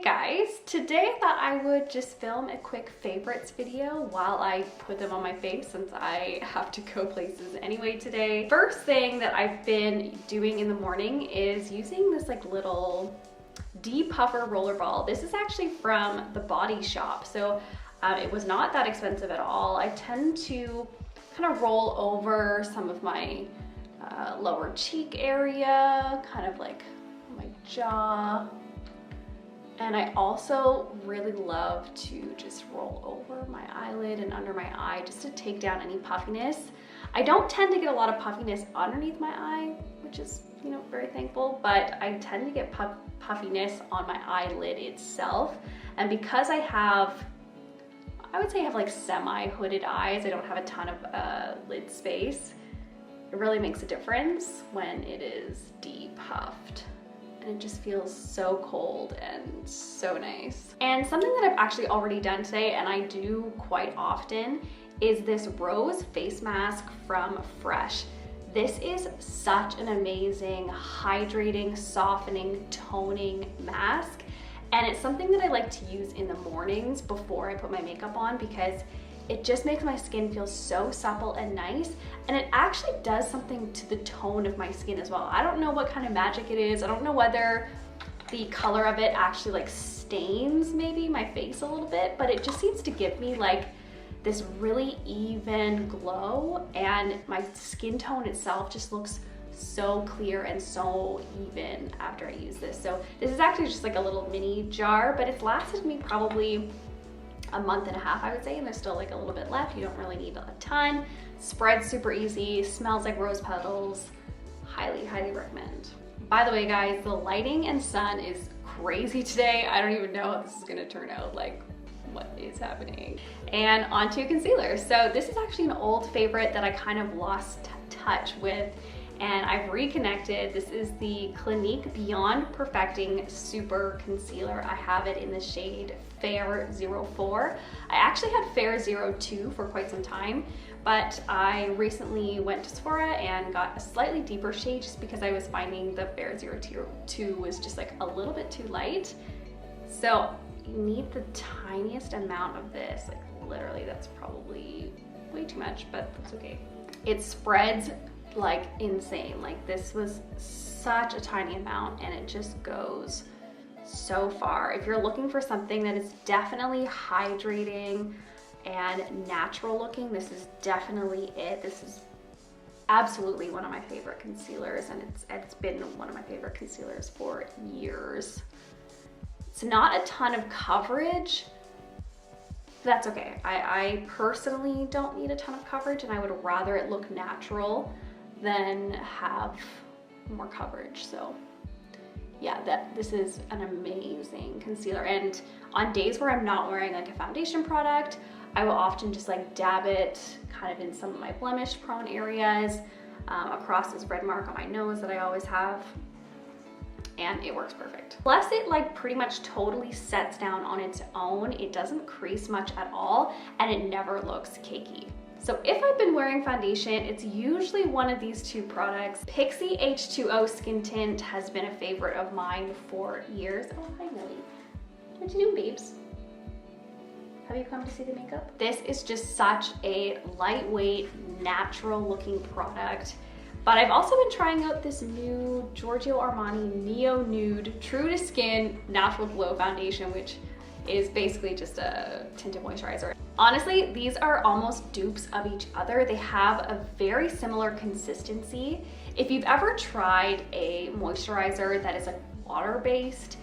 guys, today I thought I would just film a quick favorites video while I put them on my face since I have to go places anyway today. First thing that I've been doing in the morning is using this like little depuffer roller ball. This is actually from the Body Shop, so it was not that expensive at all. I tend to kind of roll over some of my lower cheek area, kind of like my jaw. And I also really love to just roll over my eyelid and under my eye just to take down any puffiness. I don't tend to get a lot of puffiness underneath my eye, which is, you know, very thankful, but I tend to get puffiness on my eyelid itself. And because I would say I have like semi-hooded eyes, I don't have a ton of lid space, it really makes a difference when it is depuffed. And it just feels so cold and so nice. And something that I've actually already done today, and I do quite often, is this rose face mask from Fresh. This is such an amazing, hydrating, softening, toning mask. And it's something that I like to use in the mornings before I put my makeup on because it just makes my skin feel so supple and nice, and it actually does something to the tone of my skin as well. I don't know what kind of magic it is. I don't know whether the color of it actually like stains maybe my face a little bit, but it just seems to give me like this really even glow, and my skin tone itself just looks so clear and so even after I use this. So this is actually just like a little mini jar, but it's lasted me probably a month and a half, I would say, and there's still like a little bit left. You don't really need a ton. Spreads super easy, smells like rose petals. Highly, highly recommend. By the way, guys, the lighting and sun is crazy today. I don't even know how this is gonna turn out, like what is happening. And onto concealer. So this is actually an old favorite that I kind of lost touch with, and I've reconnected. This is the Clinique Beyond Perfecting Super Concealer. I have it in the shade Fair 04. I actually had Fair 02 for quite some time, but I recently went to Sephora and got a slightly deeper shade just because I was finding the Fair 02 was just like a little bit too light. So you need the tiniest amount of this, like literally that's probably way too much, but that's okay. It spreads like insane. Like this was such a tiny amount and it just goes so far. If you're looking for something that is definitely hydrating and natural looking, this is definitely it. This is absolutely one of my favorite concealers, and it's been one of my favorite concealers for years. It's not a ton of coverage. That's okay. I personally don't need a ton of coverage, and I would rather it look natural than have more coverage. So yeah, this is an amazing concealer, and on days where I'm not wearing like a foundation product, I will often just like dab it kind of in some of my blemish prone areas, across this red mark on my nose that I always have, and it works perfect. Plus it like pretty much totally sets down on its own. It doesn't crease much at all, and it never looks cakey. So if I've been wearing foundation, it's usually one of these two products. Pixi H2O Skin Tint has been a favorite of mine for years. Oh, hi Millie. What you doing, babes? Have you come to see the makeup? This is just such a lightweight, natural looking product. But I've also been trying out this new Giorgio Armani Neo Nude True to Skin Natural Glow Foundation, which is basically just a tinted moisturizer. Honestly, these are almost dupes of each other. They have a very similar consistency. If you've ever tried a moisturizer that is like water-based,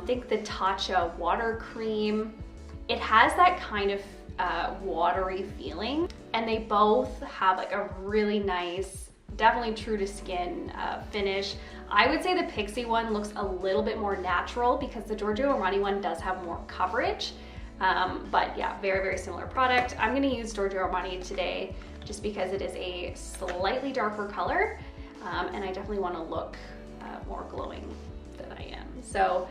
think the Tatcha water cream. It has that kind of watery feeling, and they both have like a really nice, definitely true to skin finish. I would say the Pixi one looks a little bit more natural because the Giorgio Armani one does have more coverage. But yeah, very, very similar product. I'm gonna use Giorgio Armani today just because it is a slightly darker color, and I definitely wanna look more glowing than I am. So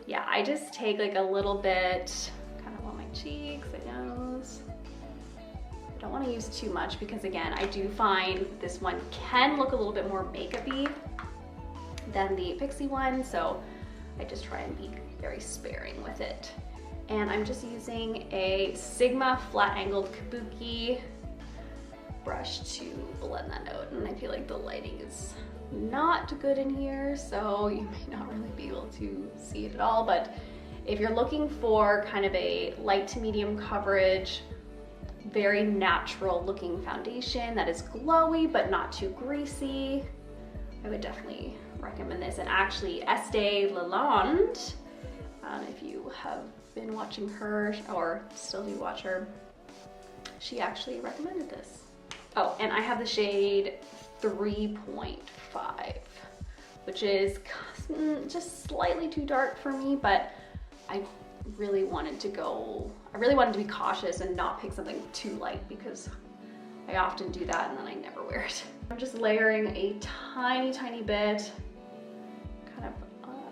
yeah, I just take like a little bit kind of on my cheeks, my nose. I don't wanna use too much because again, I do find this one can look a little bit more makeup-y than the Pixi one, so I just try and be very sparing with it. And I'm just using a Sigma flat angled kabuki brush to blend that out. And I feel like the lighting is not good in here, so you may not really be able to see it at all. But if you're looking for kind of a light to medium coverage, very natural looking foundation that is glowy but not too greasy, I would definitely recommend this. And actually Estee Lalonde, if you have been watching her or still do watch her, she actually recommended this. Oh, and I have the shade 3.5, which is just slightly too dark for me, but I really wanted to be cautious and not pick something too light, because I often do that and then I never wear it. I'm just layering a tiny bit kind of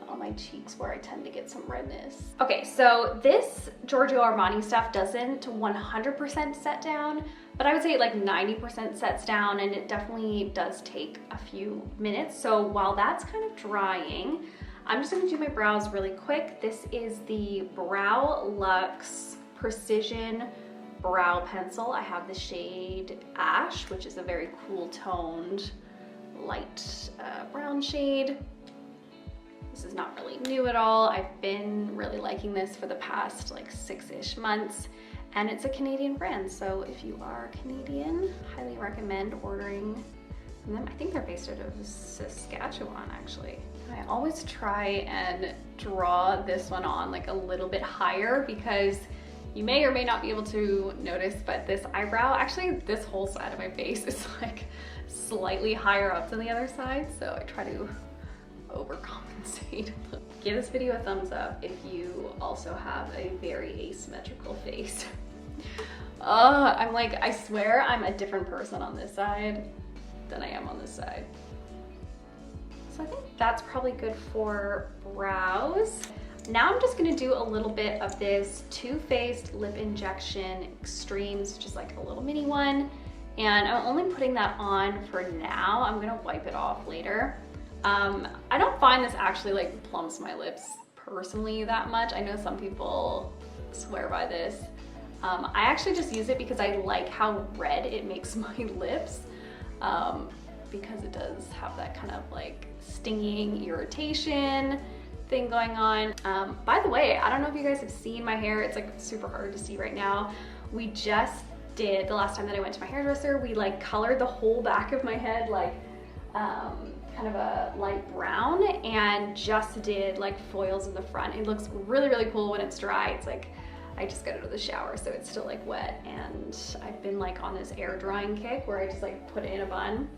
on my cheeks where I tend to get some redness. Okay, so this Giorgio Armani stuff doesn't 100% set down, but I would say like 90% sets down, and it definitely does take a few minutes. So while that's kind of drying, I'm just gonna do my brows really quick. This is the Brow Luxe Precision Brow Pencil. I have the shade Ash, which is a very cool toned, light brown shade. This is not really new at all. I've been really liking this for the past like 6-ish months, and it's a Canadian brand. So if you are Canadian, highly recommend ordering from them. I think they're based out of Saskatchewan, actually. I always try and draw this one on like a little bit higher, because you may or may not be able to notice, but this eyebrow, actually this whole side of my face is like slightly higher up than the other side. So I try to overcompensate. Give this video a thumbs up if you also have a very asymmetrical face. I'm like, I swear I'm a different person on this side than I am on this side. So I think that's probably good for brows. Now I'm just gonna do a little bit of this Too Faced Lip Injection Extremes, just like a little mini one. And I'm only putting that on for now. I'm gonna wipe it off later. I don't find this actually like plumps my lips personally that much. I know some people swear by this. I actually just use it because I like how red it makes my lips, because it does have that kind of like stinging irritation thing going on. By the way, I don't know if you guys have seen my hair. It's like super hard to see right now. We just did, the last time that I went to my hairdresser, we like colored the whole back of my head like kind of a light brown, and just did like foils in the front. It looks really cool when it's dry. It's like I just got out of the shower, so it's still like wet, and I've been like on this air drying kick where I just like put it in a bun.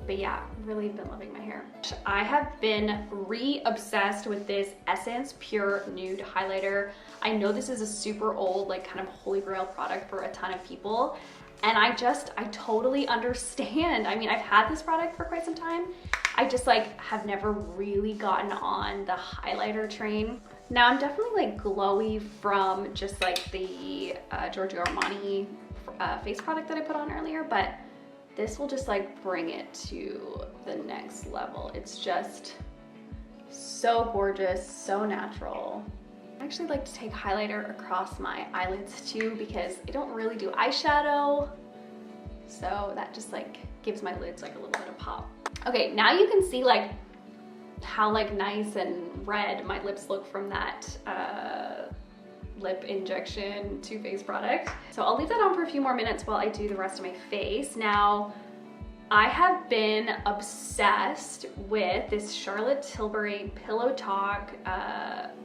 But yeah, really been loving my hair. I have been re-obsessed with this Essence Pure Nude Highlighter. I know this is a super old, like kind of holy grail product for a ton of people, and I totally understand. I mean, I've had this product for quite some time. I just like have never really gotten on the highlighter train. Now I'm definitely like glowy from just like the Giorgio Armani face product that I put on earlier, but this will just like bring it to the next level. It's just so gorgeous, so natural. I actually like to take highlighter across my eyelids too, because I don't really do eyeshadow, so that just like gives my lids like a little bit of pop. Okay, now you can see like how like nice and red my lips look from that lip injection Too Faced product. So I'll leave that on for a few more minutes while I do the rest of my face. Now, I have been obsessed with this Charlotte Tilbury Pillow Talk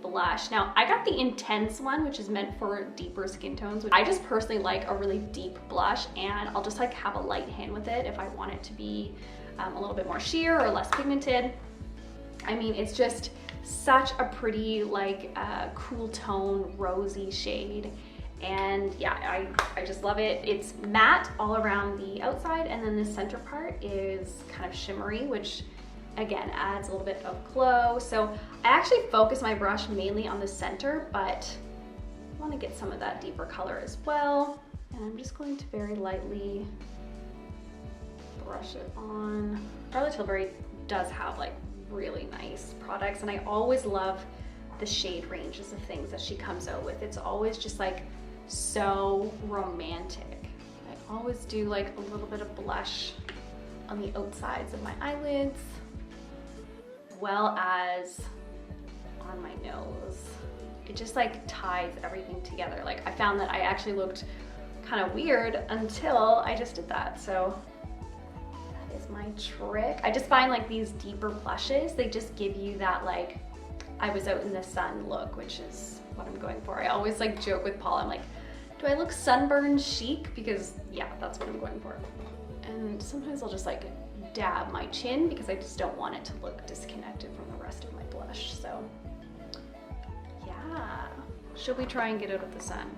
blush. Now, I got the intense one, which is meant for deeper skin tones. I just personally like a really deep blush, and I'll just like have a light hand with it if I want it to be a little bit more sheer or less pigmented. I mean, it's just such a pretty, like, cool tone, rosy shade. And yeah, I just love it. It's matte all around the outside, and then the center part is kind of shimmery, which again adds a little bit of glow. So I actually focus my brush mainly on the center, but I want to get some of that deeper color as well. And I'm just going to very lightly brush it on. Charlotte Tilbury does have like really nice products, and I always love the shade ranges of things that she comes out with. It's always just like so romantic. I always do like a little bit of blush on the outsides of my eyelids, as well as on my nose. It just like ties everything together. Like I found that I actually looked kind of weird until I just did that. So that is my trick. I just find like these deeper blushes, they just give you that like I was out in the sun look, which is what I'm going for. I always like joke with Paul, I'm like, do I look sunburned chic? Because yeah, that's what I'm going for. And sometimes I'll just like dab my chin because I just don't want it to look disconnected from the rest of my blush. So yeah, should we try and get out of the sun?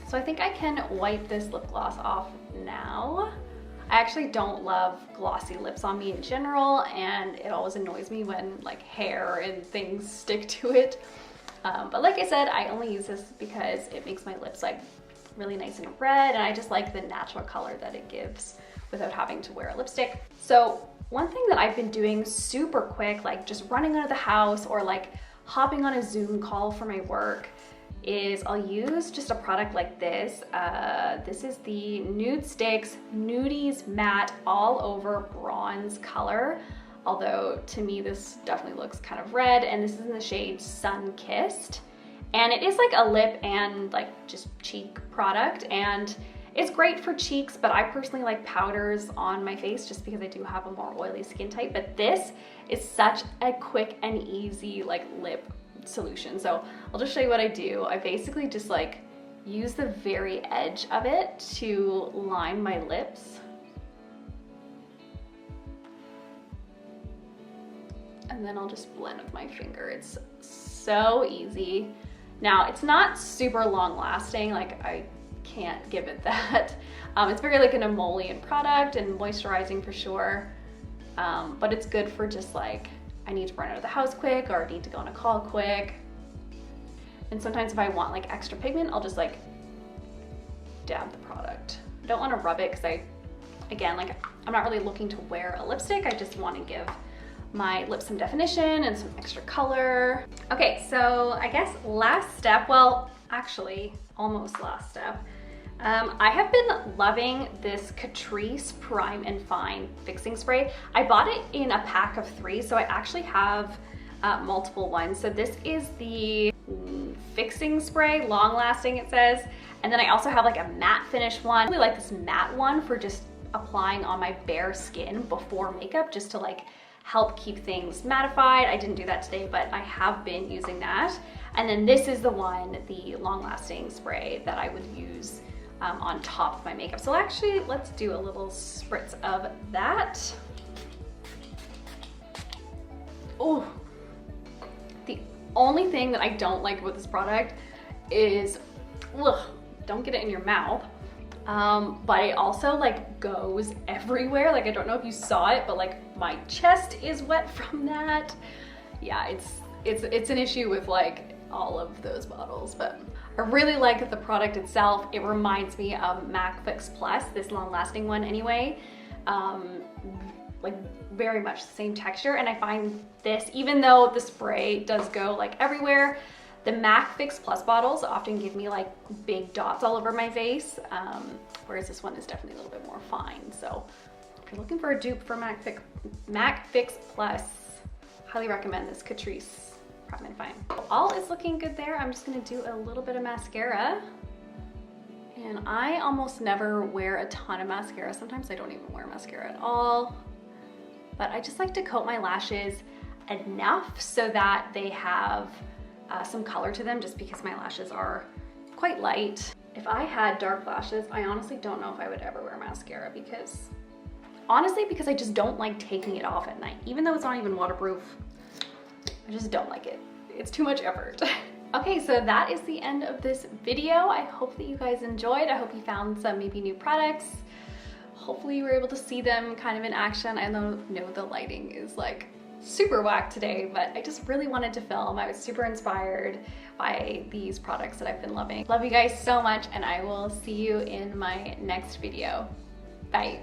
So I think I can wipe this lip gloss off now. I actually don't love glossy lips on me in general, and it always annoys me when like hair and things stick to it. But like I said, I only use this because it makes my lips like really nice and red, and I just like the natural color that it gives without having to wear a lipstick. So one thing that I've been doing super quick, like just running out of the house or like hopping on a Zoom call for my work, is I'll use just a product like this. This is the Nude Sticks Nudies Matte All Over Bronze color. Although to me this definitely looks kind of red, and this is in the shade Sun Kissed. And it is like a lip and like just cheek product, and it's great for cheeks, but I personally like powders on my face just because I do have a more oily skin type. But this is such a quick and easy like lip solution. So I'll just show you what I do. I basically just like use the very edge of it to line my lips. And then I'll just blend with my finger. It's so easy. Now it's not super long lasting, like I can't give it that. It's very like an emollient product and moisturizing for sure. But it's good for just like, I need to run out of the house quick, or I need to go on a call quick. And sometimes if I want like extra pigment, I'll just like dab the product. I don't want to rub it because again, like I'm not really looking to wear a lipstick. I just want to give my lips some definition and some extra color. Okay, so I guess last step, well, actually almost last step. I have been loving this Catrice Prime and Fine fixing spray. I bought it in a pack of 3, so I actually have multiple ones. So this is the fixing spray, long lasting it says, and then I also have like a matte finish one. I really like this matte one for just applying on my bare skin before makeup, just to like help keep things mattified. I didn't do that today, but I have been using that. And then this is the one, the long lasting spray that I would use on top of my makeup. So actually, let's do a little spritz of that. Oh, the only thing that I don't like with this product is, ugh, don't get it in your mouth. But it also like goes everywhere. Like I don't know if you saw it, but like my chest is wet from that. Yeah, it's an issue with like all of those bottles, but I really like the product itself. It reminds me of MAC Fix Plus, this long lasting one anyway. Like very much the same texture, and I find this, even though the spray does go like everywhere, the MAC Fix Plus bottles often give me like big dots all over my face, whereas this one is definitely a little bit more fine. So if you're looking for a dupe for MAC Fix Plus, highly recommend this Catrice Prime and Fine. All is looking good there. I'm just gonna do a little bit of mascara. And I almost never wear a ton of mascara. Sometimes I don't even wear mascara at all. But I just like to coat my lashes enough so that they have some color to them, just because my lashes are quite light. If I had dark lashes, I honestly don't know if I would ever wear mascara, because I just don't like taking it off at night. Even though it's not even waterproof, I just don't like it. It's too much effort. Okay, so that is the end of this video. I hope that you guys enjoyed. I hope you found some maybe new products. Hopefully you were able to see them kind of in action. I know the lighting is like super whack today, but I just really wanted to film. I was super inspired by these products that I've been loving. Love you guys so much, and I will see you in my next video. Bye.